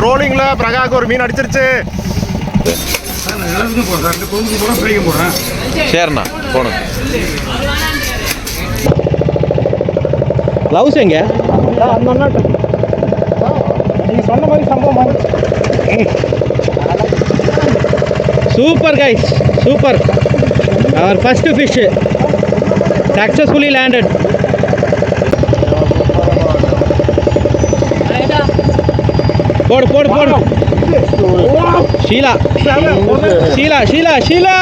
ட்ரோலிங்கில் பிரகாக்கு ஒரு மீன் அடிச்சிருச்சு. சரிண்ணா போகணும். க்ளவுஸ் எங்க? நீங்கள் சொன்ன மாதிரி சம்பவம். Super guys, super. அவர் ஃபர்ஸ்ட் ஃபிஷ் சக்ஸஸ்ஃபுல்லி லேண்டட். போடு போடு போடு. ஷீலா ஷீலா ஷீலா ஷீலா.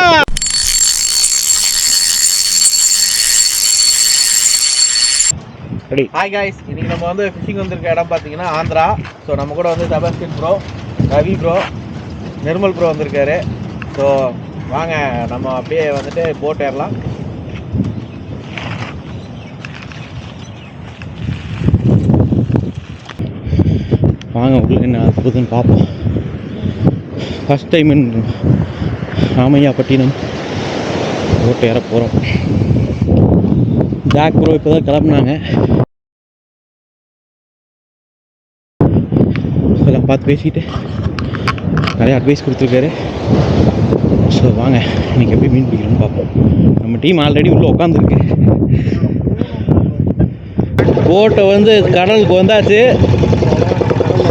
ஹாய் காய்ஸ், இன்றைக்கி நம்ம வந்து ஃபிஷிங் வந்திருக்க இடம் பார்த்தீங்கன்னா ஆந்திரா. ஸோ நம்ம கூட வந்து Sebastian bro, Ravi bro, Nirmal bro வந்திருக்காரு. ஸோ வாங்க நம்ம அப்படியே வந்துட்டு போட் ஏறலாம். வாங்க உள்ள என்ன அற்புதம்னு பார்ப்போம். ஃபஸ்ட் டைம் இன் ராமையாப்பட்டினம் போட் ஏற போகிறோம். ஜாக் ப்ரோ இப்போ தான் கிளம்புனாங்க. எல்லாம் பார்த்து பேசிட்டு நிறைய அட்வைஸ் கொடுத்துருக்காரு. ஸோ வாங்க இன்றைக்கி எப்படி மீன் பிடிக்கணும்னு பார்ப்போம். நம்ம டீம் ஆல்ரெடி உள்ளே உட்காந்துருக்கு. போட்டை வந்து கடலுக்கு வந்தாச்சு.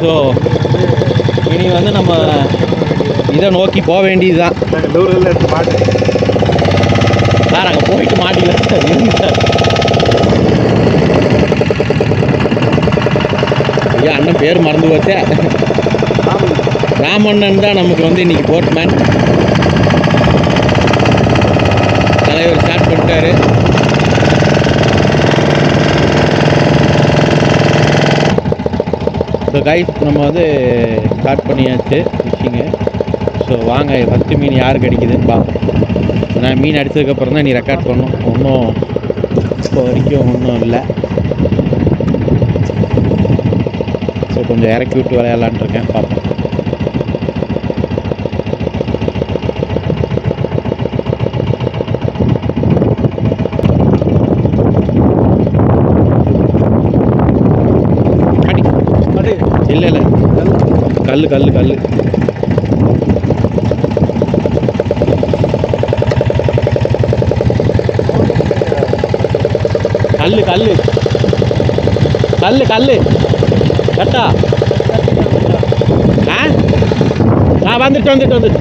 ஸோ இனி வந்து நம்ம இதை நோக்கி போக வேண்டியது தான். சார் அங்கே போயிட்டு மாட்டிக்கலாம் சார். இருங்க சார். ஐயா அண்ணன் பேர் மறந்து போச்சே. ராமண்ணன் தான் நமக்கு வந்து இன்றைக்கி போட்மேன். தலைவர் ஸ்டார்ட் பண்ணிட்டாரு. ஸோ கைஸ் நம்ம வந்து ஸ்டார்ட் பண்ணியாச்சு ஃபிஷ்ஷிங்கு. ஸோ வாங்க ஃபஸ்ட்டு மீன் யார் கிடைக்குதுன்னு பார்ப்போம். நான் மீன் அடித்ததுக்கப்புறம் தான் நீ ரெக்கார்ட் பண்ணணும். ஒன்றும் இப்போ வரைக்கும் ஒன்றும் இல்லை. ஸோ கொஞ்சம் இறக்கி விட்டு விளையாடலான் இருக்கேன், பார்ப்போம். இல்லை இல்லை கல் கல் கல். கல் கல் கல் கல் கட்டா. வந்துட்டு வந்துட்டு வந்துட்டு.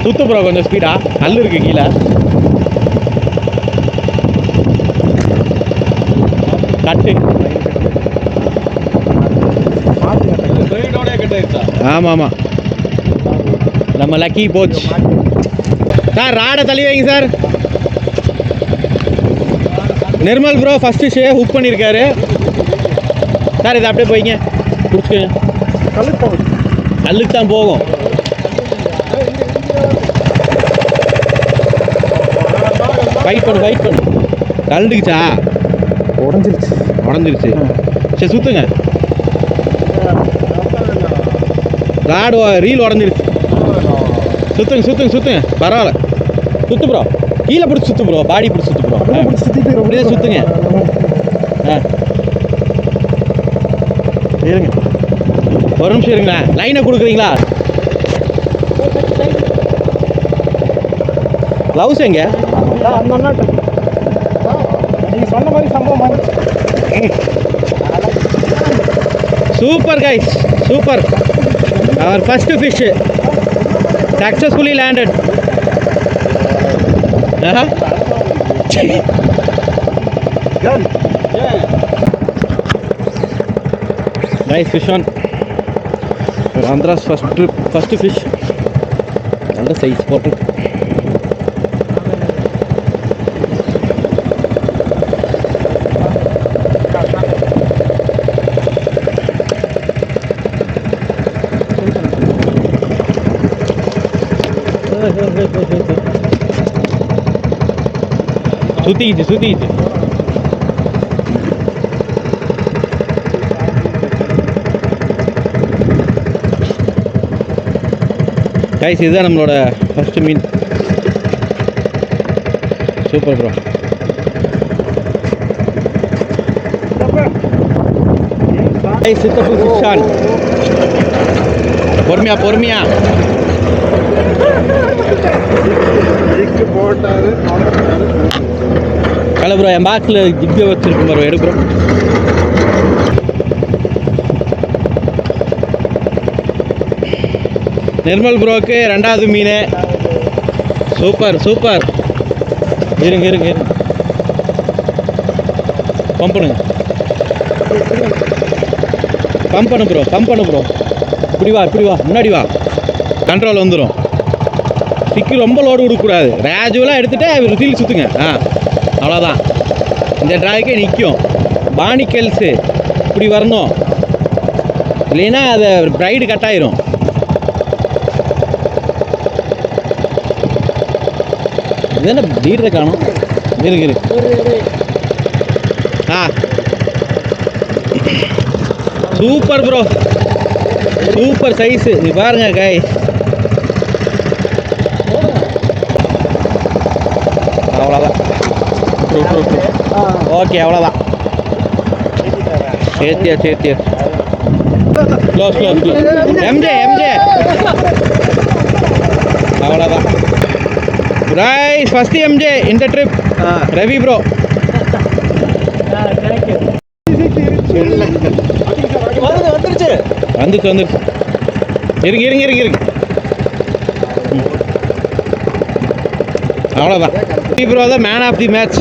சுத்து ப்ரோ கொஞ்சம் ஸ்பீடா. கல் இருக்கு கீழே. கட்டு. ஆமாம் ஆமாம், நம்ம லக்கி போச்சு சார். ராடை தள்ளி வைங்க சார். நிர்மல் ப்ரோ ஃபஸ்ட்டு ஷே ஹுக் பண்ணியிருக்காரு சார். இதை அப்படியே போய்ங்க பிடிச்சிக்கங்க. கல்லுக்கு தான் போகும். ஃபைட் பண்ணு ஃபைட் பண்ணு. கல்லுக்குச்சா? உடஞ்சிருச்சு உடஞ்சிருச்சு. சரி சுற்றுங்க. ராடு ரீல் உடஞ்சிருச்சு. சுற்றுங்க சுற்றுங்க சுற்றுங்க. பரவாயில்ல சுற்று ப்ரோ. கீழே பிடிச்சி சுற்று ப்ரோ. பாடி பிடிச்சி சுற்று ப்ரோ. அப்படியே சுற்றுங்க. இருங்க ஒரு நிமிஷம் இருங்களா. லைனை கொடுக்குறீங்களா? க்ளவுஸ் எங்க? நீங்கள் சொன்ன மாதிரி சம்பவம். Super guys, super. அவர் first fish successfully landed. Nice fish on. ஆந்திராஸ் ஃபர்ஸ்ட் ஃபிஷ். நல்ல சைஸ் போட்டு. சுத்திக்கிச்சு சுத்திக்கிச்சு. கைஸ் இதுதான் நம்மளோட ஃபர்ஸ்ட் மீன். Super bro. சித்தப்பு ஃபிஷ். பொறுமையா பொறுமையா கல ப்ரோ. என் பாக்ஸில் ஜிப்பே வச்சுருக்கும் ப்ரோ, எடு ப்ரோ. நிர்மல் ப்ரோக்கு 2வது மீன். Super super. இருங்க இருங்க இருங்க, பம்ப் பண்ணுங்க, பம்ப் பண்ணு ப்ரோ, பம்ப் பண்ணு ப்ரோ. இப்படி வா இப்படி வா, முன்னாடி வா, கண்ட்ரோல் வந்துடும். ஸ்டிக்கு ரொம்ப லோடு கொடுக்கக்கூடாது, கிராஜுவலாக எடுத்துகிட்டு ரிசீல் சுற்றுங்க. அவ்வளோதான், இந்த ட்ராய்க்கே நிற்கும். பானிக்கல்ஸு இப்படி வரணும், இல்லைன்னா அதை ப்ரைடு கட் ஆயிரும். இதுதானே லீடரை காணும். இருக்கு இருக்கு. Super bro, super size. இது பாருங்க காய். அவ்வளோதான். ஓகே, அவ்வளோதான். சேர்த்தியா சேர்த்தியா. Close close close. MJ MJ. அவ்வளோதான். ரைஸ் ஃபஸ்ட்டு எம்ஜே இந்த ட்ரிப். ரவி ப்ரோ. வந்துச்சு வந்துருச்சு. இருங்க இருங்க இருங்க இருங்க. அவ்வளோதான். ரவி ப்ரோ தான் மேன் ஆஃப் தி மேட்ச்.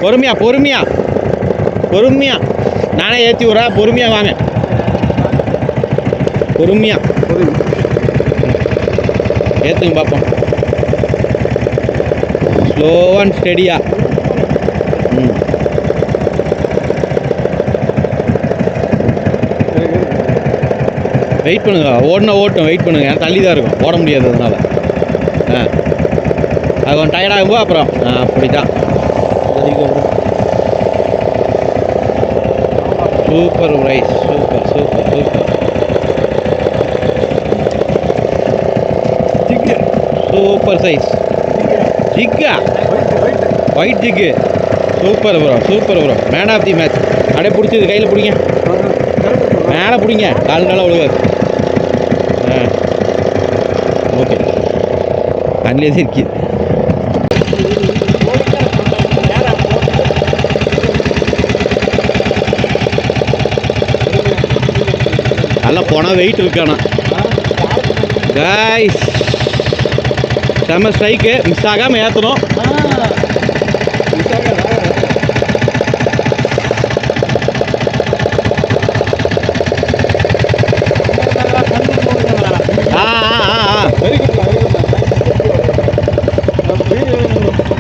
பொறுமையா பொறுமையா பொறுமையா, நானே ஏற்றி விட்றா. பொறுமையா வாங்க, பொறுமையா ஏற்றுங்க பார்ப்போம். Slow and ஸ்டெடியா. வெயிட் பண்ணுங்க, ஓடணும் ஓட்டும், வெயிட் பண்ணுங்க. ஏன்னா தள்ளி தான் இருக்கும், ஓட முடியாது அதனால. அது கொஞ்சம் டயர்டாகும்போது அப்புறம் அப்படி தான். Super rise, super super super. Super size ஜிக்கா, ஒயிட் ஜிக்கு. Super bro, super bro. Man of the match. அப்படியே பிடிச்சது கையில் பிடிங்க, மேலே பிடிங்க, கால் நல்லா ஒழுகாது. ஓகே, அன்னிலே தான் இருக்குது. நல்லா போனால் வெயிட் இருக்கானா காய்ஸ். செம்ம ஸ்ட்ரைக்கு, மிஸ் ஆகாமல் ஏற்றணும்.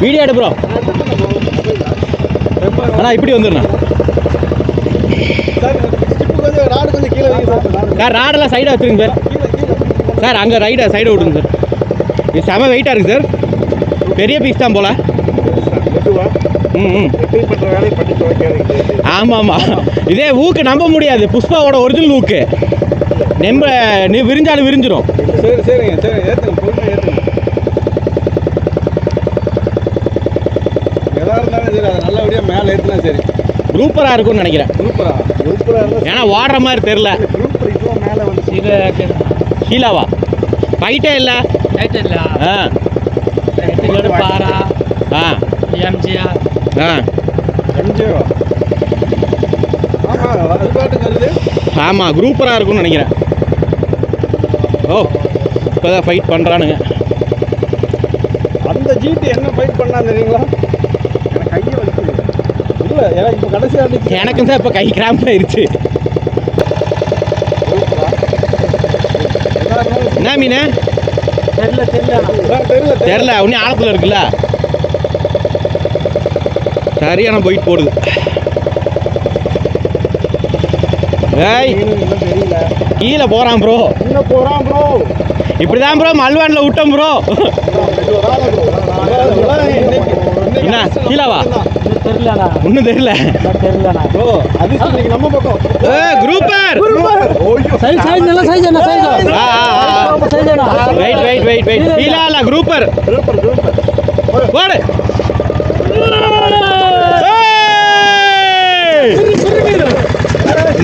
வீடியோ எடு ப்ரோ. ஆனால் இப்படி வந்துடுண்ணா சார். ராடெல்லாம் சைடாக வச்சுருங்க சார். சார் அங்கே ரைடாக சைடை விட்டுங்க சார். இது செம வெயிட்டாக இருக்குது சார். பெரிய பீஸ் தான் போல். ஆமாம் ஆமாம். இதே ஊக்கு நம்ப முடியாது, புஷ்பாவோட ஒரிஜினல் ஊக்கு. நீ விரிஞ்சாலும் விரிஞ்சிடும். சரி சரிங்க சரி, ஏற்றுங்க பொறுமையாக ஏற்றுங்க. எதாக இருந்தாலும் சரி, அதை நல்லபடியாக மேலே ஏற்றுனா சரி. குரூப்பராக இருக்கும்னு நினைக்கிறேன். குரூப்பராக இருந்தால் ஏன்னா வாடுற மாதிரி தெரில. குரூப்பர் இப்போ மேலே வந்து ஷீலாவா? ஃபைட்டே இல்லை. ஃபைட்டே இல்லை. பாரா எம்ஜிஆ எம்ஜிஓ. ஆமாம், அது பாட்டுக்கு வருது. ஆமாம், குரூப்பராக இருக்கும்னு நினைக்கிறேன். ஓ, இப்போ தான் ஃபைட் பண்ணுறானுங்க. அந்த ஜிடி என்ன ஃபைட் பண்ணான்னு தெரியுங்களா? எனக்கு கையை வலிக்குது. இல்லை, எனக்கு இப்போ கடைசியாக எனக்கும் தான் இப்போ கை கிராம்ப் ஆயிடுச்சு. என்ன மீன்? தெரில, ஒன்றும் ஆழத்தில் இருக்குல்ல. சரியான போயிட்டு போடுது. ஏய், தெரியல. கீழே போகிறான் ப்ரோ. இன்னும் போகிறான் ப்ரோ. இப்படி தான் ப்ரோ மல்வானில் விட்டோம் ப்ரோ. என்ன கீழவா? ஒன்றும் தெரியல ப்ரோ. அது நம்ம பக்கம். குரூப்பர். சைஸ் நல்ல சைஸ் என்ன size? Wait wait wait wait. கீழே இல்லை, குரூப்பர். போடு.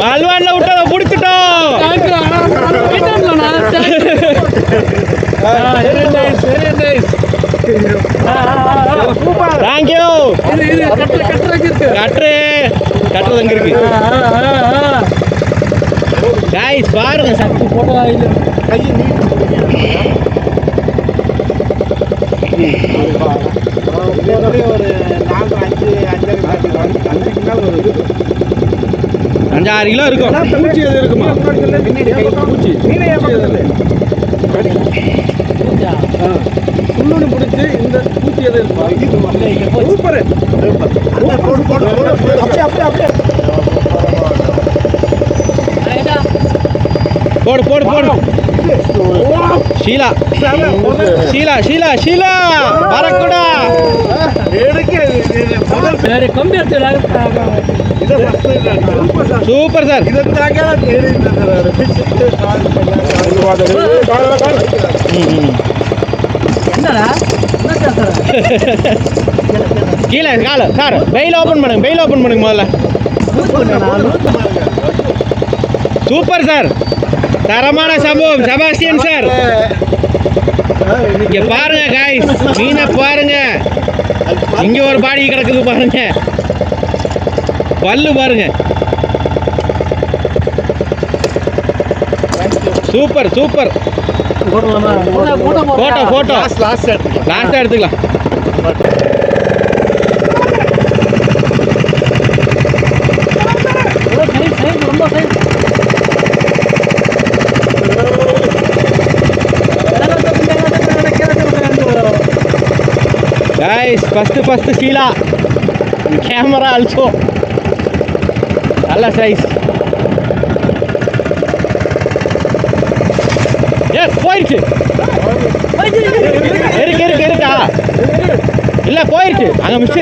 மல்வான்ல விட்டத புடிச்சிட்டோம். Thank you. கட்டுறது எங்க இருக்கு கைஸ் பாருங்க. சக்தி போட்டோ கை ஒரு 5-6 கிலோ இருக்கும். பூச்சி எது இருக்குமா? பூச்சி சுள்ளுன்னு பிடிச்சி இந்த பூச்சி எது இருக்குமா? சூப்பர். போடு போடு போடு. ஷீலா ஷீலா ஷீலா ஷீலா வரக்கூடா. Super sir. கீழே கால சார் பெயில் ஓப்பன் பண்ணுங்க. பெயில் ஓப்பன் பண்ணுங்க முதல்ல. Super sir. தரமான சம்பவம் செபாஸ்டியன் சார். இங்க பாருங்க காய்ஸ், மீனை பாருங்க. இங்க ஒரு பாடி கிடக்குது பாருங்க. பல்லு பாருங்க. Super super. போட்டோ போட்டோ லாஸ்டா எடுத்துக்கலாம். Guys, first Sheila. Camera also. All size. Yes, போயிடுச்சு. இருக்கா? இல்ல போயிடுச்சு. அங்க மிஸ்.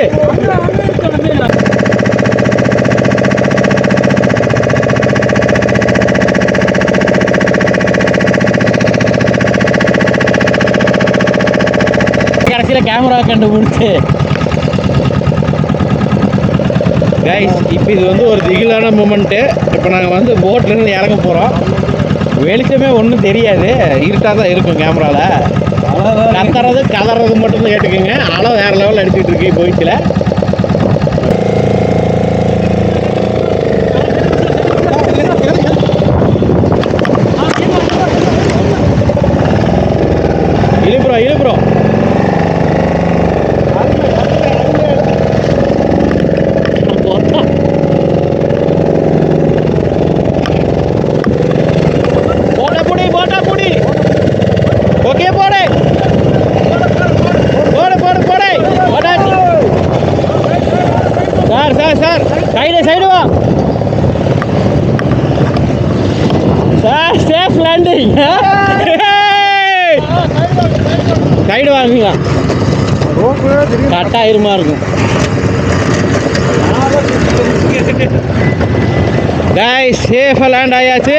கேமரா கண்டுபிடிச்சு கைஸ். இப்போ இது வந்து ஒரு திகிலான மூமெண்ட்டு. இப்போ நாங்கள் வந்து போட்லேருந்து இறங்க போகிறோம். வெளிச்சமே ஒன்றும் தெரியாது, இருட்டாக தான் இருக்கும். கேமராவில் கத்துறது கலறது மட்டும்தான் கேட்டுக்குங்க. அலை வேறு லெவலில் அடிச்சுட்டு இருக்கு போயிடுச்சுல. இழுப்புறோம். சார் சைடு வா சார். Safe landing. சைடு வாங்குங்க. கட்டாயிருமா இருக்கும். கைஸ் சேஃபாக லேண்ட் ஆயாச்சு.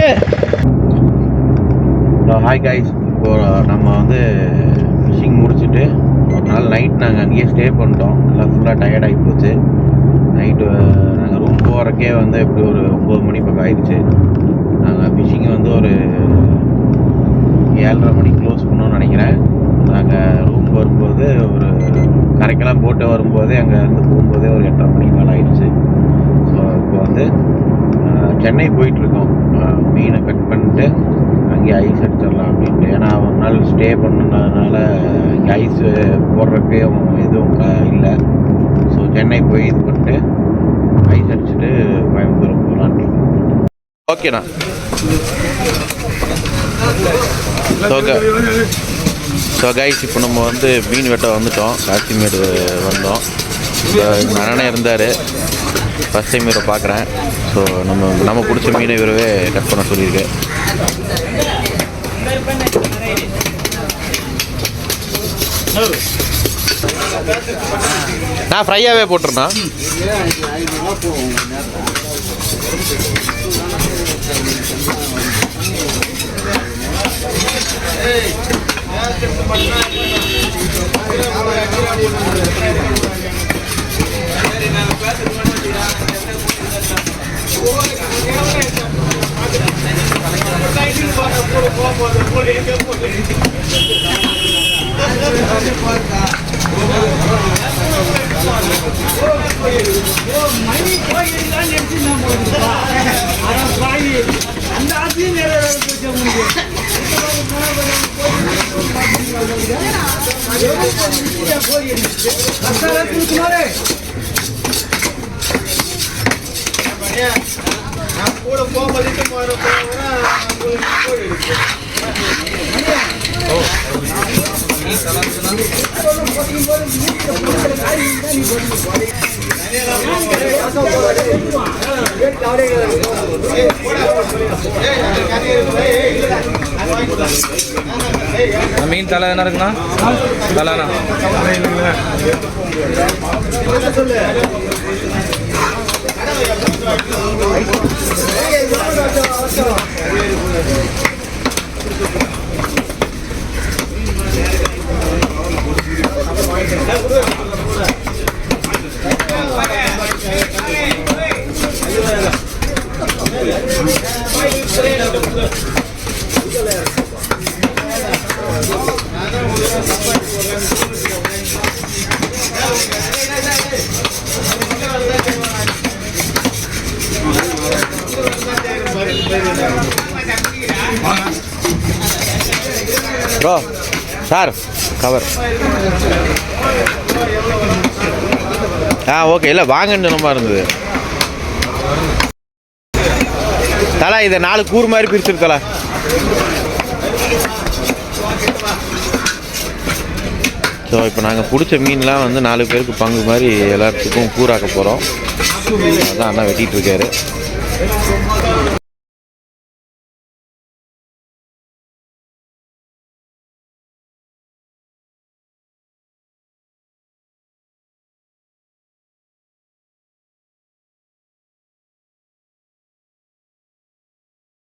ஹாய் கைஸ், இப்போ நம்ம வந்து ஃபிஷிங் முடிச்சுட்டு ஒரு நாள் நைட் நாங்கள் அங்கேயே ஸ்டே பண்ணிட்டோம். நல்லா ஃபுல்லாக டயர்டாகி போச்சு. நைட்டு நாங்கள் ரூம் போகிறக்கே வந்து எப்படி ஒரு 9 மணி பக்கம் ஆயிடுச்சு. நாங்கள் ஃபிஷிங் வந்து ஒரு 7:30 மணிக்கு க்ளோஸ் பண்ணோன்னு நினைக்கிறேன். நாங்கள் ரூம் வரும்போது ஒரு கரைக்கெல்லாம் போட்டு வரும்போதே அங்கேருந்து போகும்போதே ஒரு 8:30 மணிக்கு மேலே ஆயிடுச்சு. ஸோ இப்போ வந்து சென்னை போயிட்டுருக்கோம். மீனை கட் பண்ணிட்டு அங்கே ஐஸ் அடிச்சிடலாம் அப்படின்ட்டு. ஏன்னா ஒரு நாள் ஸ்டே பண்ணதுனால இங்கே ஐஸ் போடுறப்பே எதுவும் இல்லை. ஸோ சென்னை போய் இது பண்ணிட்டு ஐஸ் அடிச்சுட்டு கோயம்புத்தூர் போகலான்ட்டு. ஓகேண்ணா. ஸோ கைஸ், இப்போ நம்ம வந்து மீன் வெட்ட வந்துட்டோம். காசிமேடு வந்தோம். இப்போ அண்ணனே இருந்தார். ஃபஸ்ட் டைம் இவரை பார்க்குறேன். ஸோ நம்ம பிடிச்ச மீனை இவரவே கட் பண்ண சொல்லியிருக்கேன். நான் ஃப்ரையாகவே போட்டுருந்தேன். மீன் தலை என்ன இருக்குண்ணா? தலைண்ணா ப்ரோ சார் கவர் ஓகே இல்லை வாங்கன்னு நம்ம இருந்தது தலை இதை 4 கூறு மாதிரி பிரிச்சிரு தலை. ஸோ இப்போ நாங்கள் பிடிச்ச மீன்லாம் வந்து 4 பேருக்கு பங்கு மாதிரி எல்லாத்துக்கும் கூறாக்க போகிறோம். அதான் அண்ணா வெட்டிகிட்டு இருக்காரு.